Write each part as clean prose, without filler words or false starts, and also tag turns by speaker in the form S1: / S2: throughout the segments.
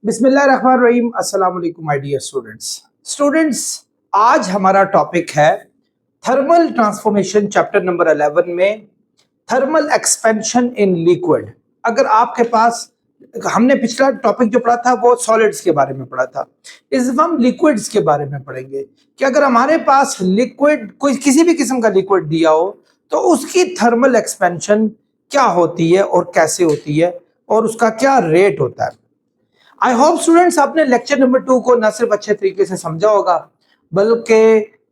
S1: बिस्मिल्लाहिर्रहमानिर्रहीम। अस्सलाम वालेकुम माय डियर स्टूडेंट्स, आज हमारा टॉपिक है थर्मल ट्रांसफॉर्मेशन, चैप्टर नंबर 11 में थर्मल एक्सपेंशन इन लिक्विड। अगर आपके पास, हमने पिछला टॉपिक जो पढ़ा था वो सॉलिड्स के बारे में पढ़ा था, इस दफा हम लिक्विड्स के बारे में पढ़ेंगे कि अगर हमारे पास लिक्विड, कोई किसी भी किस्म का लिक्विड दिया हो तो उसकी थर्मल एक्सपेंशन क्या होती है और कैसे होती है और उसका क्या रेट होता है। आई होप स्टूडेंट्स आपने लेक्चर नंबर 2 को न सिर्फ अच्छे तरीके से समझा होगा बल्कि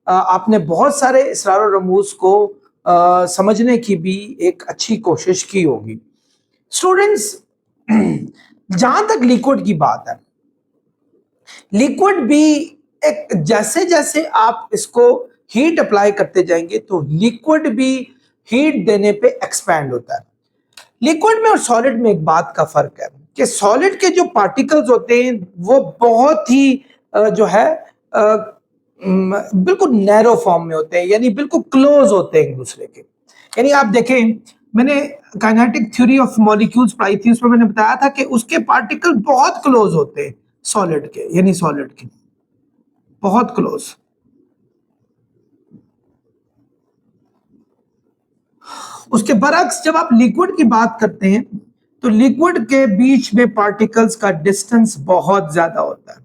S1: आपने बहुत सारे इसरार और रमूज को समझने की भी एक अच्छी कोशिश की होगी। स्टूडेंट्स, जहां तक लिक्विड की बात है, लिक्विड भी एक जैसे जैसे आप इसको हीट अप्लाई करते जाएंगे तो लिक्विड भी हीट देने पे एक्सपैंड होता है। लिक्विड में और सॉलिड में एक बात का फर्क है कि सॉलिड के जो पार्टिकल्स होते हैं वो बहुत ही जो है बिल्कुल नैरो फॉर्म में होते हैं, यानी बिल्कुल क्लोज होते हैं एक दूसरे के। यानी आप देखें, मैंने काइनेटिक थ्योरी ऑफ मॉलिक्यूल्स पढ़ाई थी, उसमें मैंने बताया था कि उसके पार्टिकल बहुत क्लोज होते हैं सॉलिड के, यानी सॉलिड के बहुत क्लोज। उसके बरक्स जब आप लिक्विड की बात करते हैं तो लिक्विड के बीच में पार्टिकल्स का डिस्टेंस बहुत ज्यादा होता है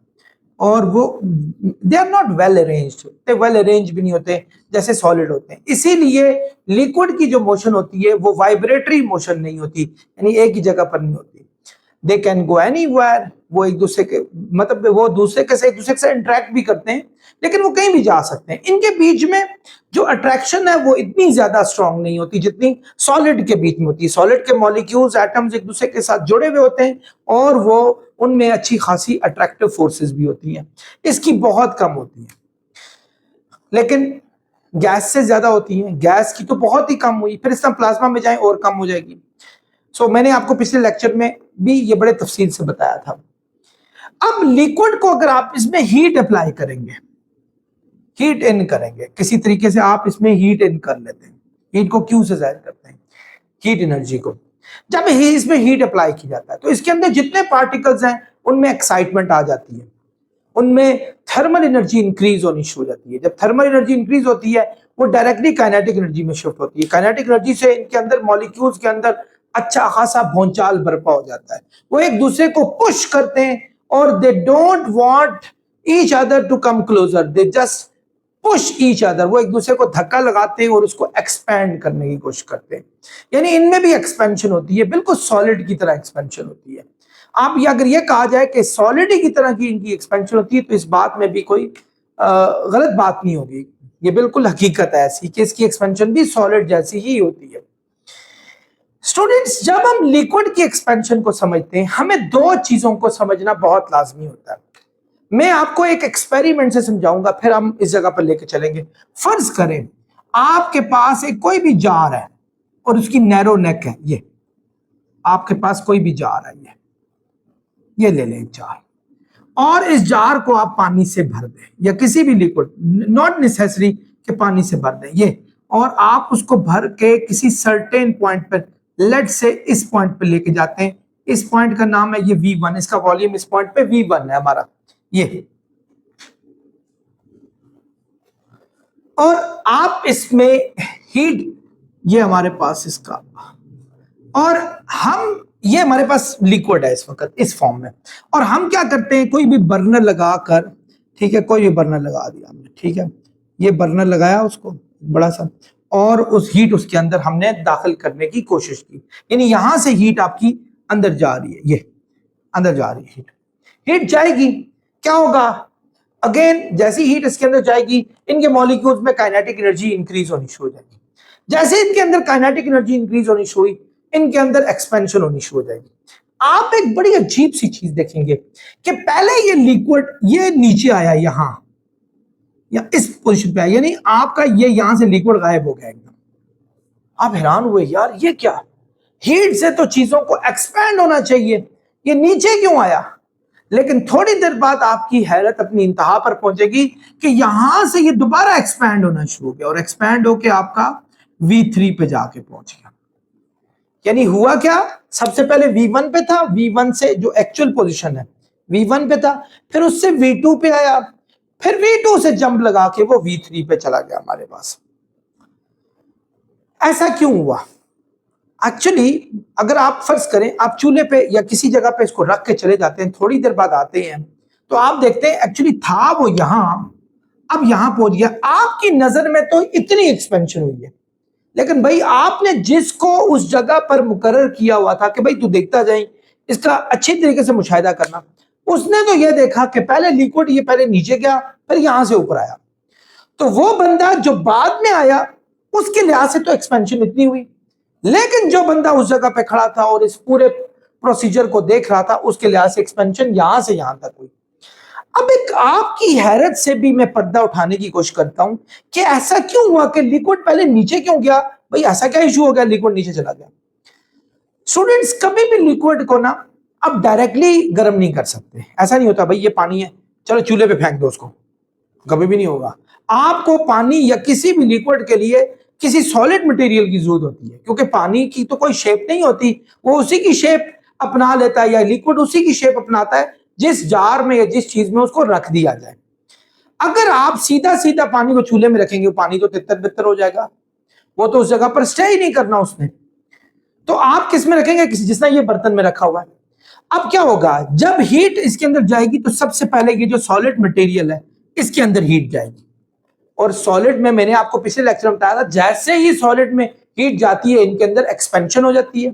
S1: और वो they are not well arranged, well arrange भी नहीं होते जैसे सॉलिड होते हैं। इसीलिए लिक्विड की जो मोशन होती है वो वाइब्रेटरी मोशन नहीं होती, यानी एक ही जगह पर नहीं होती। दे कैन गो एनीवेयर, वो एक दूसरे के मतलब वो एक दूसरे से इंटरेक्ट भी करते हैं, लेकिन वो कहीं भी जा सकते हैं। इनके बीच में जो अट्रैक्शन है वो इतनी ज्यादा स्ट्रांग नहीं होती जितनी सॉलिड के बीच में होती है। सॉलिड के मॉलिक्यूल्स, एटम्स एक दूसरे के साथ जुड़े हुए होते हैं और वो उनमें अच्छी खासी अट्रैक्टिव फोर्सेस भी होती हैं, इसकी बहुत कम होती है, लेकिन गैस से ज्यादा होती है। गैस की तो बहुत ही कम हुई, फिर इस तरह प्लाज्मा में जाए और कम हो जाएगी। मैंने आपको पिछले लेक्चर में भी ये बड़े तफसील से बताया था। अब लिक्विड को अगर आप इसमें हीट अप्लाई करेंगे, हीट इन करेंगे किसी तरीके से, आप इसमें हीट इन कर लेते हैं। हीट को क्यों से जाहिर करते हैं? हीट एनर्जी को। जब इसमें हीट अप्लाई की जाता है तो इसके अंदर जितने पार्टिकल्स हैं उनमें एक्साइटमेंट आ जाती है, उनमें थर्मल एनर्जी इंक्रीज होनी शुरू हो जाती है। जब थर्मल एनर्जी इंक्रीज होती है वो डायरेक्टली काइनेटिक एनर्जी में शिफ्ट होती है। काइनेटिक एनर्जी से इनके अंदर, मॉलिक्यूल्स के अंदर अच्छा खासा भौचाल बर्पा हो जाता है। वो एक दूसरे को पुश करते हैं और they don't want each other to come closer, they just push each other. वो एक दूसरे को धक्का लगाते हैं और उसको एक्सपैंड करने की कोशिश करते हैं। यानी इनमें भी एक्सपेंशन होती है, बिल्कुल सॉलिड की तरह एक्सपेंशन होती है। आप ये अगर ये कहा जाए कि सॉलिड की तरह की इनकी एक्सपेंशन होती है तो इस बात में भी कोई गलत बात नहीं होगी। ये बिल्कुल हकीकत है ऐसी कि इसकी एक्सपेंशन भी सॉलिड जैसी ही होती है। स्टूडेंट्स, जब हम लिक्विड की एक्सपेंशन को समझते हैं हमें दो चीजों को समझना बहुत लाजमी होता है। मैं आपको एक एक्सपेरिमेंट से समझाऊंगा, फिर हम इस जगह पर लेके चलेंगे। फर्ज करें आपके पास एक कोई भी जार है और उसकी नैरो नेक है। ये आपके पास कोई भी जार है, ये ले लें जार, और इस जार को आप पानी से भर दें या किसी भी लिक्विड, नॉट नेसेसरी कि पानी से भर दें ये, और आप उसको भर के किसी सर्टेन पॉइंट पर, लेट से इस पॉइंट पर लेके जाते हैं। इस पॉइंट का नाम है ये V1, इसका वॉल्यूम इस पॉइंट पे V1 है हमारा ये, और आप इसमें हीट, ये हमारे पास इसका, और हम, ये हमारे पास लिक्विड है इस वक्त इस फॉर्म में, और हम क्या करते हैं, कोई भी बर्नर लगाकर, ठीक है, कोई भी बर्नर लगा दिया हमने, ठीक है, ये बर्नर लगाया उसको बड़ा सा, और उस हीट उसके अंदर हमने दाखिल करने की कोशिश की। यानी यहां से हीट आपकी अंदर जा रही है, ये अंदर जा रही है हीट जाएगी, क्या होगा, अगेन जैसी हीट इसके अंदर जाएगी इनके मॉलिक्यूल्स में काइनेटिक एनर्जी इंक्रीज होनी शुरू हो जाएगी। जैसे इनके अंदर काइनेटिक एनर्जी इंक्रीज होनी शुरू हुई, इनके अंदर एक्सपेंशन होनी शुरू हो जाएगी। आप एक बड़ी अजीब सी चीज देखेंगे कि पहले ये लिक्विड ये नीचे आया, यहां या इस पोजीशन पे आया, यानी आपका ये यहां से लिक्विड गायब हो गया एकदम। आप हैरान हुए, यार ये क्या, हीट से तो चीजों को एक्सपैंड होना चाहिए, ये नीचे क्यों आया? लेकिन थोड़ी देर बाद आपकी हैरत अपनी इंतहा पर पहुंचेगी कि यहां से ये दोबारा एक्सपैंड होना शुरू हो गया, और एक्सपैंड होके आपका V3 पे जाके पहुंच गया। यानी हुआ क्या, सबसे पहले V1 पे था, V1 से जो एक्चुअल पोजीशन है V1 पे था, फिर उससे V2 पे आया, फिर V2 से जंप लगा के वो V3 पे चला गया हमारे पास। ऐसा क्यों हुआ? एक्चुअली अगर आप फर्ज करें आप चूल्हे पे या किसी जगह पे इसको रख के चले जाते हैं, थोड़ी देर बाद आते हैं तो आप देखते हैं एक्चुअली था वो यहां, अब यहां पहुंच गया। आपकी नजर में तो इतनी एक्सपेंशन हुई है, लेकिन भाई आपने जिसको उस जगह पर मुकर्रर किया हुआ था कि भाई तू देखता जाए, इसका अच्छी तरीके से मुशाहिदा करना, उसने तो यह देखा कि पहले लिक्विड ये पहले नीचे गया फिर यहां से ऊपर आया। तो वो बंदा जो बाद में आया उसके लिहाज से तो एक्सपेंशन इतनी हुई, लेकिन जो बंदा उस जगह पे खड़ा था और इस पूरे प्रोसीजर को देख रहा था उसके लिहाज से एक्सपेंशन यहां से यहां तक हुई। अब एक आपकी हैरत से भी मैं पर्दा उठाने की कोशिश करता हूं कि ऐसा क्यों हुआ कि लिक्विड पहले नीचे क्यों गया? भाई ऐसा क्या इशू हो गया लिक्विड नीचे चला गया? स्टूडेंट्स कभी भी लिक्विड को ना अब डायरेक्टली गर्म नहीं कर सकते। ऐसा नहीं होता भाई ये पानी है चलो चूल्हे पे फेंक दो उसको, कभी भी नहीं होगा। आपको पानी या किसी भी लिक्विड के लिए किसी सॉलिड मटेरियल की जरूरत होती है, क्योंकि पानी की तो कोई शेप नहीं होती, वो उसी की शेप अपना लेता है या लिक्विड उसी की शेप अपनाता है जिस जार में या जिस चीज में उसको रख दिया जाए। अगर आप सीधा सीधा पानी को चूल्हे में रखेंगे पानी तो तितर बितर हो जाएगा, वो तो उस जगह पर स्टे ही नहीं करना उसने। तो आप किस में रखेंगे? जिस तरह ये बर्तन में रखा हुआ है। अब क्या होगा जब हीट इसके अंदर जाएगी तो सबसे पहले ये जो सॉलिड मटेरियल है इसके अंदर हीट जाएगी, और सॉलिड में मैंने आपको पिछले लेक्चर में बताया था जैसे ही सॉलिड में हीट जाती है इनके अंदर एक्सपेंशन हो जाती है।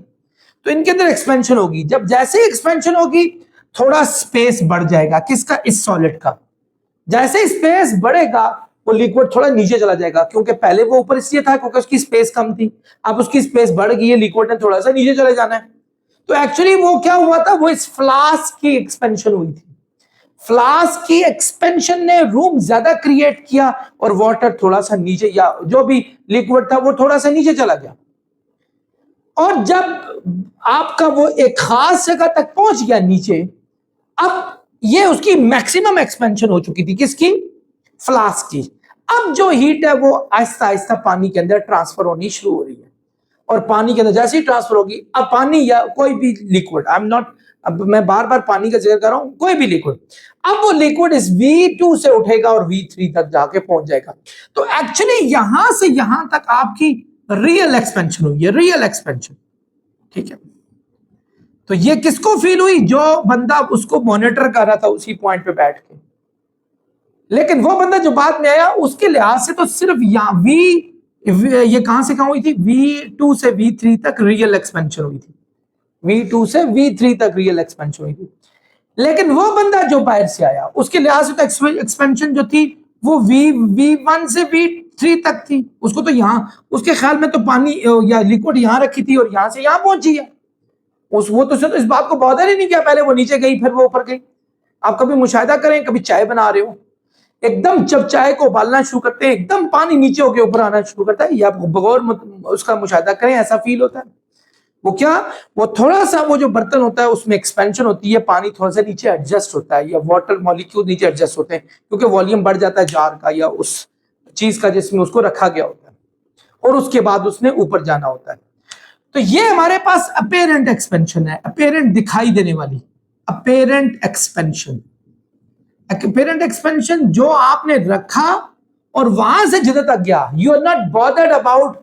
S1: तो इनके अंदर एक्सपेंशन होगी, जब जैसे ही एक्सपेंशन होगी थोड़ा स्पेस बढ़ जाएगा किसका? इस सॉलिड का। जैसे स्पेस बढ़ेगा वो लिक्विड थोड़ा नीचे चला जाएगा, क्योंकि पहले वो ऊपर इसलिए था क्योंकि उसकी स्पेस कम थी, अब उसकी स्पेस बढ़ गई है, लिक्विड ने थोड़ा सा नीचे चले जाना है। तो एक्चुअली वो क्या हुआ था, वो इस फ्लास्क की एक्सपेंशन हुई थी। फ्लास्क की एक्सपेंशन ने रूम ज्यादा क्रिएट किया और वाटर थोड़ा सा नीचे, या जो भी लिक्विड था वो थोड़ा सा नीचे चला गया। और जब आपका वो एक खास जगह तक पहुंच गया नीचे, अब ये उसकी मैक्सिमम एक्सपेंशन हो चुकी थी किसकी? फ्लास्क की। अब जो हीट है वो आहिस्ता आहिस्ता पानी के अंदर ट्रांसफर होनी शुरू हो रही है, और पानी के अंदर जैसे ही ट्रांसफर होगी, अब पानी या कोई भी लिक्विड, आई एम नॉट, अब मैं बार बार पानी का जिक्र कर रहा हूं, कोई भी लिक्विड, अब वो लिक्विड इस V2 से उठेगा और V3 तक जाके पहुंच जाएगा। तो एक्चुअली यहां से यहां तक आपकी रियल एक्सपेंशन हुई है, रियल एक्सपेंशन। ठीक है, तो ये किसको फील हुई? जो बंदा उसको मॉनिटर कर रहा था उसी पॉइंट पे बैठ के। लेकिन वो बंदा जो बाद में आया उसके लिहाज से तो सिर्फ यहां ये कहां से कहां हुई थी? V2 से V3 तक रियल एक्सपेंशन हुई थी, V2 से V3 तक रियल एक्सपेंशन हुई थी। लेकिन वो बंदा जो बाहर से आया उसके लिहाज से तो एक्सपेंशन जो थी वो V1 से V3 तक थी। उसको तो यहां, उसके ख्याल में तो पानी या लिक्विड यहां रखी थी और यहां से यहां पहुंची है। वो तो इस बात को बॉदर ही नहीं किया, पहले वो नीचे गई फिर वो ऊपर गई। आप कभी मुशाहिदा करें, कभी चाय बना रहे हो, एकदम जब चाय को उबालना शुरू करते हैं एकदम पानी नीचे होकर ऊपर आना शुरू करता है, या आप बगौर उसका मुशाहिदा करें ऐसा फील होता है। वो क्या, वो थोड़ा सा वो जो बर्तन होता है उसमें एक्सपेंशन होती है, पानी थोड़ा सा नीचे एडजस्ट होता है या वाटर मॉलिक्यूल नीचे एडजस्ट होते हैं, क्योंकि वॉल्यूम बढ़ जाता है जार का या उस चीज का जिसमें उसको रखा गया होता है, और उसके बाद उसने ऊपर जाना होता है। तो ये हमारे पास अपेरेंट एक्सपेंशन है, अपेरेंट दिखाई देने वाली, अपेरेंट एक्सपेंशन। अपेरेंट एक्सपेंशन जो आपने रखा और वहां से जिधर तक गया, you are not bothered about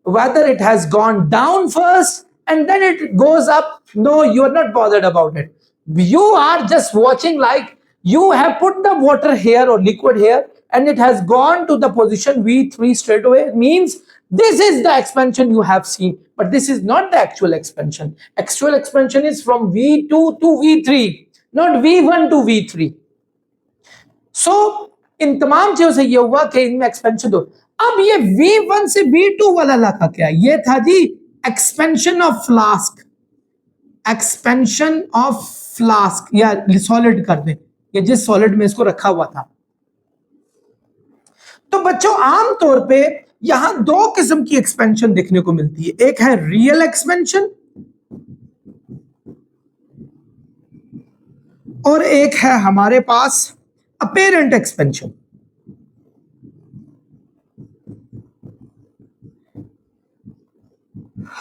S1: whether it has gone down first and then it goes up. No, you are not bothered about it. You are just watching, like you have put the water here or liquid here and it has gone to the position V3 straight away. It means this is the expansion you have seen, but this is not the actual expansion. Actual expansion is from V2 to V3, not V1 to V3. So इन तमाम चीजों से ये हुआ कि इनमें expansion दो। अब ये V1 से V2 वाला इलाका क्या है? ये था जी expansion of flask, expansion of flask, या सॉलिड कर दें, ये जिस सॉलिड में इसको रखा हुआ था। तो बच्चों आमतौर पे यहां दो किस्म की एक्सपेंशन देखने को मिलती है, एक है रियल एक्सपेंशन और एक है हमारे पास अपेरेंट एक्सपेंशन।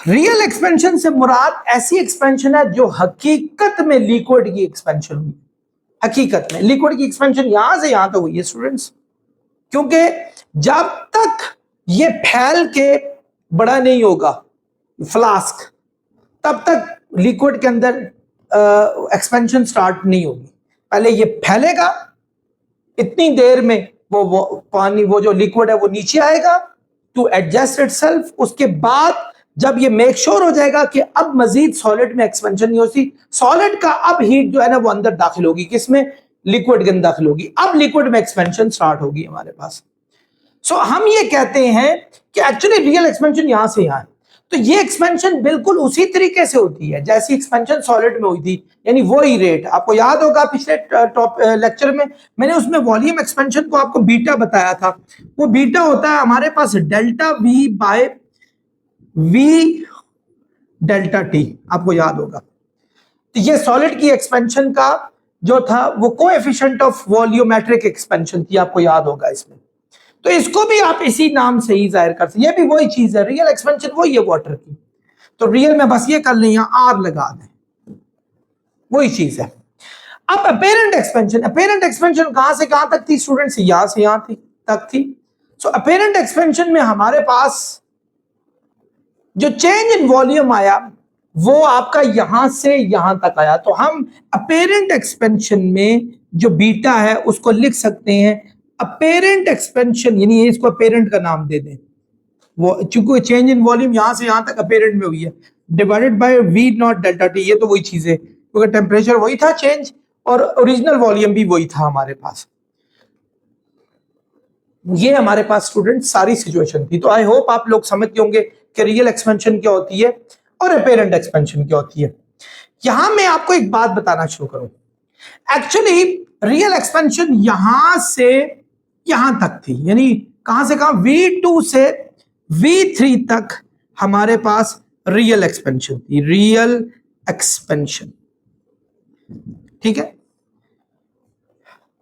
S1: रियल एक्सपेंशन से मुराद ऐसी एक्सपेंशन है जो हकीकत में लिक्विड की एक्सपेंशन हुई, हकीकत में लिक्विड की एक्सपेंशन यहां से यहां तक हुई है स्टूडेंट्स, क्योंकि जब तक ये फैल के बड़ा नहीं होगा फ्लास्क, तब तक लिक्विड के अंदर एक्सपेंशन स्टार्ट नहीं होगी। पहले ये फैलेगा, इतनी देर में वो पानी, वो जो लिक्विड है वो नीचे आएगा टू एडजस्ट इटसेल्फ। उसके बाद जब ये मेक श्योर हो जाएगा कि अब मजीद सॉलिड में एक्सपेंशन नहीं होती, सॉलिड का अब हीट जो है ना वो अंदर दाखिल होगी, किसमें, लिक्विड के अंदर दाखिल होगी, अब लिक्विड में एक्सपेंशन स्टार्ट होगी हमारे पास। सो हम ये कहते हैं कि एक्चुअली रियल एक्सपेंशन यहां से यहां है। तो ये एक्सपेंशन बिल्कुल उसी तरीके से होती है जैसी एक्सपेंशन सॉलिड में हुई थी, यानी वही रेट। आपको याद होगा पिछले टॉप लेक्चर में मैंने उसमें वॉल्यूम एक्सपेंशन को आपको बीटा बताया था। वो बीटा होता है हमारे पास delta V by V delta T, आपको याद होगा। तो ये सॉलिड की एक्सपेंशन का जो था वो कोएफिशिएंट ऑफ वॉल्यूमेट्रिक एक्सपेंशन थी, आपको याद होगा इसमें। तो इसको भी आप इसी नाम से ही जाहिर कर सकते, ये भी वही चीज है, रियल एक्सपेंशन वही है वाटर की। तो रियल में बस ये कर लें, यहां आर लगा दें, वही चीज है। अब अपेरेंट एक्सपेंशन, अपेरेंट एक्सपेंशन कहां से कहां तक थी स्टूडेंट्स, यहां से यहां तक थी। सो अपेरेंट एक्सपेंशन में हमारे पास जो चेंज इन वॉल्यूम आया वो आपका यहां से यहां तक आया। तो हम अपेरेंट एक्सपेंशन में जो बीटा है उसको लिख सकते हैं अपेरेंट एक्सपेंशन, यानी इसको अपेरेंट का नाम दे दें, वो चूंकि चेंज इन वॉल्यूम यहां से यहां तक अपेरेंट में हुई है, divided by V naught delta T. ये तो वही चीज है, क्योंकि टेम्परेचर वही था चेंज और ओरिजिनल वॉल्यूम भी वही था हमारे पास। ये हमारे पास स्टूडेंट सारी सिचुएशन थी। तो आई होप आप लोग समझते होंगे कि रियल एक्सपेंशन क्या होती है और अपेरेंट एक्सपेंशन क्या होती है। यहां मैं आपको एक बात बताना शुरू करूं, एक्चुअली रियल एक्सपेंशन यहां से यहां तक थी, यानी कहां से कहां, V2 से V3 तक हमारे पास रियल एक्सपेंशन थी, रियल एक्सपेंशन, ठीक है।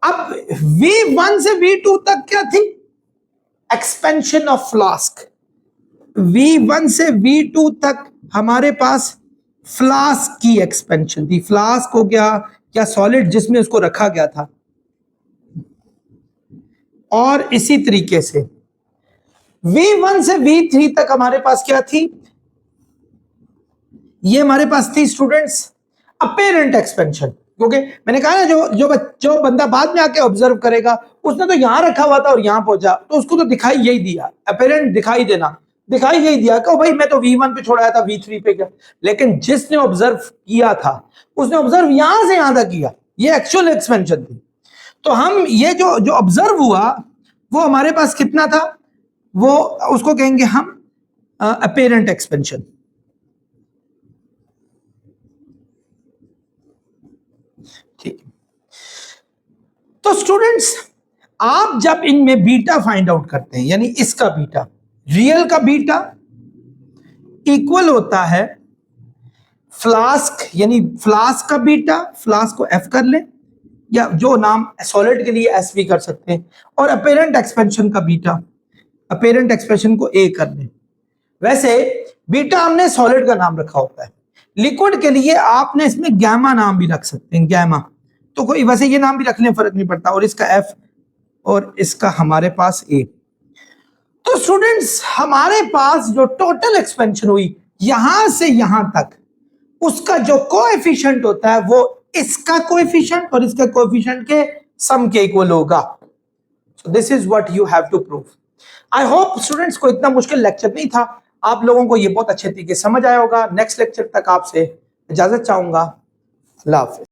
S1: अब V1 से V2 तक क्या थी, एक्सपेंशन ऑफ फ्लास्क। V1 से V2 तक हमारे पास फ्लास्क की एक्सपेंशन थी। फ्लास्क हो गया क्या, सॉलिड जिसमें उसको रखा गया था। और इसी तरीके से V1 से V3 तक हमारे पास क्या थी, ये हमारे पास थी स्टूडेंट्स अपेरेंट एक्सपेंशन। क्योंकि मैंने कहा ना जो बंदा बाद में आके ऑब्जर्व करेगा, उसने तो यहां रखा हुआ था और यहां पहुंचा, तो उसको तो दिखाई यही दिया, अपेरेंट दिखाई देना, दिखाई यही दिया कि भाई मैं तो V1 पे छोड़ाया था, V3 पे गया। लेकिन जिसने ऑब्जर्व किया था उसने ऑब्जर्व यहां से यहां तक किया, ये एक्चुअल एक्सपेंशन थी। तो हम ये जो ऑब्जर्व हुआ वो हमारे पास कितना था, वो उसको कहेंगे हम अपेरेंट एक्सपेंशन। ठीक, तो स्टूडेंट्स आप जब इनमें बीटा फाइंड आउट करते हैं, यानी इसका बीटा, रियल का बीटा इक्वल होता है फ्लास्क, यानी फ्लास्क का बीटा, फ्लास्क को एफ कर लें या जो नाम सॉलिड के लिए एस भी कर सकते हैं, और अपेरेंट एक्सपेंशन का बीटा, अपेरेंट एक्सपेंशन को ए कर लें। वैसे बीटा हमने सॉलिड का नाम रखा होता है, लिक्विड के लिए आपने इसमें गैमा नाम भी रख सकते हैं, गैमा। तो कोई वैसे ये नाम भी रख लें, फर्क नहीं पड़ता, और इसका एफ और इसका हमारे पास ए। तो स्टूडेंट्स हमारे पास जो टोटल एक्सपेंशन हुई यहां से यहां तक, उसका जो कोएफिशिएंट होता है वो इसका कोएफिशिएंट और इसका कोएफिशिएंट के सम के इक्वल होगा। So this is what you have to prove. I hope students को इतना मुश्किल लेक्चर नहीं था, आप लोगों को ये बहुत अच्छे तरीके से समझ आया होगा। नेक्स्ट लेक्चर तक आपसे इजाजत चाहूंगा। अल्लाह हाफिज।